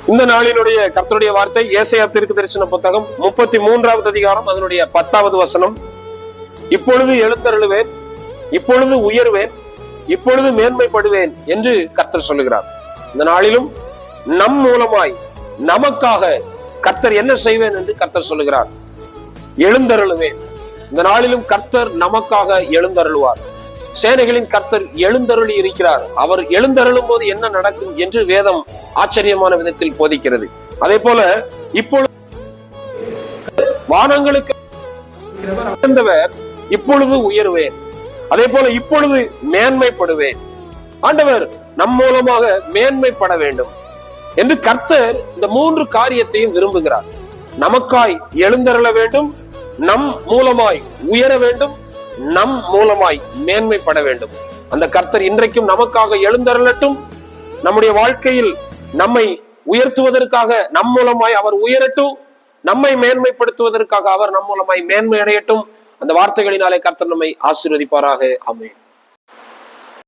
இந்த நாளினுடைய கர்த்தருடைய வார்த்தை ஏசாயா தீர்க்கதரிசன புத்தகம் 33வது அதிகாரம் அதனுடைய 10வது வசனம். இப்பொழுது எழுந்தருளுவேன், இப்பொழுது உயர்வேன், இப்பொழுது மேன்மைப்படுவேன் என்று கர்த்தர் சொல்லுகிறார். இந்த நாளிலும் நம் மூலமாய் நமக்காக கர்த்தர் என்ன செய்வேன் என்று கர்த்தர் சொல்லுகிறார். எழுந்தருளுவேன். இந்த நாளிலும் கர்த்தர் நமக்காக எழுந்தருளுவார். சேனைகளின் கர்த்தர் எழுந்தருளி இருக்கிறார். அவர் எழுந்தருளும் போது என்ன நடக்கும் என்று வேதம் ஆச்சரியமான விதத்தில் போதிக்கிறது. அதே போல இப்பொழுது வானங்களுக்கு இப்பொழுது உயர்வேன், அதே போல இப்பொழுது மேன்மைப்படுவேன். ஆண்டவர் நம் மூலமாக மேன்மைப்பட வேண்டும் என்று கர்த்தர் இந்த 3 காரியத்தையும் விரும்புகிறார். நமக்காய் எழுந்தருள வேண்டும், நம் மூலமாய் உயர வேண்டும், நம் மூலமாய் மேன்மைப்பட வேண்டும். அந்த கர்த்தர் இன்றைக்கும் நமக்காக எழுந்தருளட்டும். நம்முடைய வாழ்க்கையில் நம்மை உயர்த்துவதற்காக நம் மூலமாய் அவர் உயரட்டும், நம்மை மேன்மைப்படுத்துவதற்காக அவர் நம் மூலமாய் மேன்மை அடையட்டும். அந்த வார்த்தைகளினாலே கர்த்தர் நம்மை ஆசீர்வதிப்பாராக. ஆமென்.